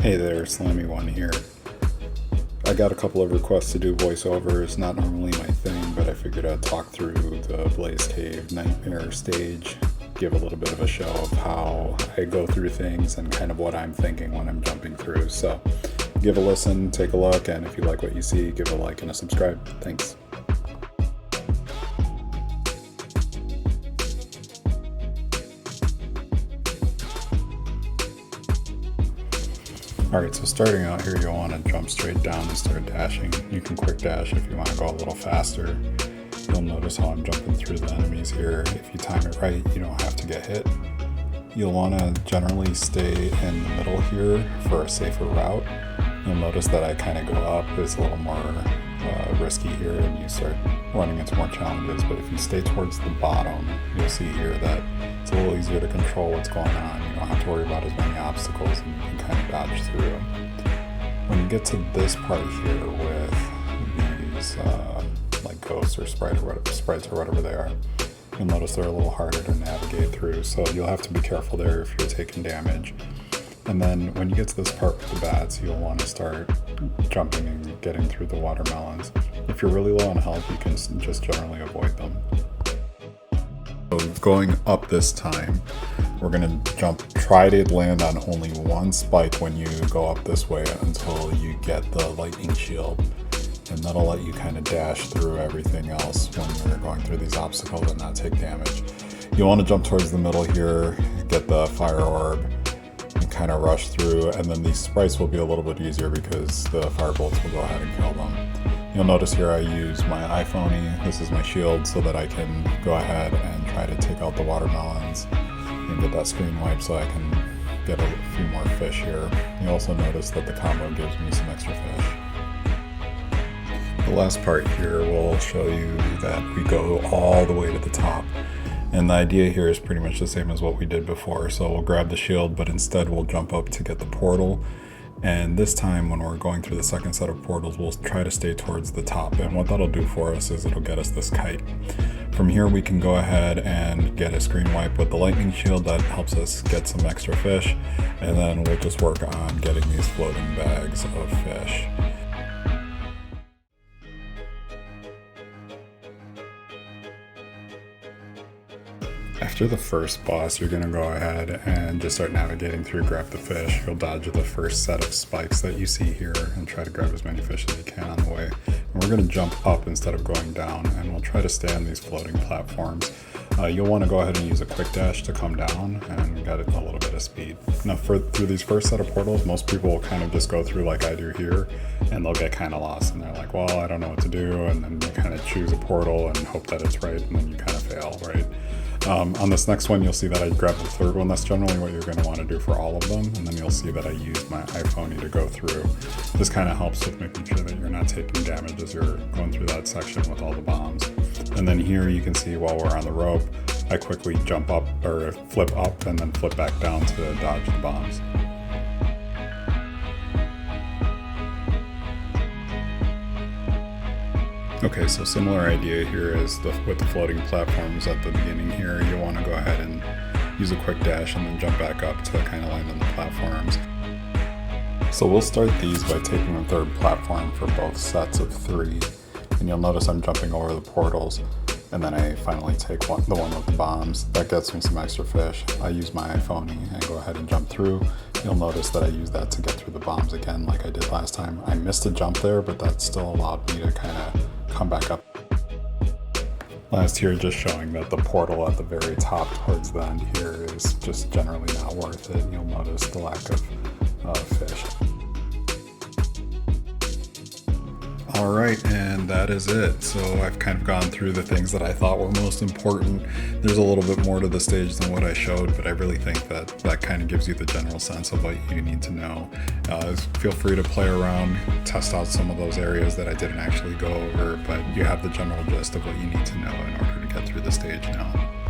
Hey there, Slammy1 here. I got a couple of requests to do voiceovers, not normally my thing, but I figured I'd talk through the Ablaze Cave Nightmare stage, give a little bit of a show of how I go through things and kind of what I'm thinking when I'm jumping through. So give a listen, take a look, and if you like what you see, give a like and a subscribe. Thanks. Alright, so starting out here, you'll want to jump straight down and start dashing. You can quick dash if you want to go a little faster. You'll notice how I'm jumping through the enemies here. If you time it right, you don't have to get hit. You'll want to generally stay in the middle here for a safer route. You'll notice that I kind of go up. It's a little more risky here and you start running into more challenges. But if you stay towards the bottom, you'll see here that it's a little easier to control what's going on. You don't have to worry about as many obstacles and you can kind of dodge through them. When you get to this part here with these like ghosts or sprites or whatever they are, you'll notice they're a little harder to navigate through. So you'll have to be careful there if you're taking damage. And then when you get to this part with the bats, you'll want to start jumping and getting through the watermelons. If you're really low on health, you can just generally avoid them. So going up this time, we're going to try to land on only one spike when you go up this way until you get the lightning shield. And that'll let you kind of dash through everything else when you're going through these obstacles and not take damage. You want to jump towards the middle here, get the fire orb, and kind of rush through, and then these sprites will be a little bit easier because the fire bolts will go ahead and kill them. You'll notice here I use my iPhone. This is my shield so that I can go ahead and try to take out the watermelons and get that screen wipe so I can get a few more fish here. You also notice that the combo gives me some extra fish. The last part here will show you that we go all the way to the top. And the idea here is pretty much the same as what we did before. So we'll grab the shield, but instead we'll jump up to get the portal. And this time when we're going through the second set of portals, we'll try to stay towards the top. And what that'll do for us is it'll get us this kite. From here we can go ahead and get a screen wipe with the lightning shield that helps us get some extra fish. And then we'll just work on getting these floating bags of fish. After the first boss, you're going to go ahead and just start navigating through, grab the fish. You'll dodge the first set of spikes that you see here and try to grab as many fish as you can on the way. And we're going to jump up instead of going down, and we'll try to stay on these floating platforms. You'll want to go ahead and use a quick dash to come down and get a little bit of speed. Now through these first set of portals, most people will kind of just go through like I do here, and they'll get kind of lost and they're like, well, I don't know what to do, and then you kind of choose a portal and hope that it's right, and then you kind of fail, right? On this next one, you'll see that I grabbed the third one. That's generally what you're going to want to do for all of them. And then you'll see that I used my iPhone to go through. This kind of helps with making sure that you're not taking damage as you're going through that section with all the bombs. And then here you can see while we're on the rope, I quickly jump up or flip up and then flip back down to dodge the bombs. Okay, so similar idea here is with the floating platforms at the beginning here. You want to go ahead and use a quick dash and then jump back up to kind of land on the platforms. So we'll start these by taking the third platform for both sets of 3. And you'll notice I'm jumping over the portals. And then I finally take the one with the bombs. That gets me some extra fish. I use my iPhone and go ahead and jump through. You'll notice that I use that to get through the bombs again like I did last time. I missed a jump there, but that still allowed me to kind of come back up. Last here, just showing that the portal at the very top towards the end here is just generally not worth it. You'll notice the lack of fish. Alright, and that is it. So I've kind of gone through the things that I thought were most important. There's a little bit more to the stage than what I showed, but I really think that that kind of gives you the general sense of what you need to know. Feel free to play around, test out some of those areas that I didn't actually go over, but you have the general gist of what you need to know in order to get through the stage now.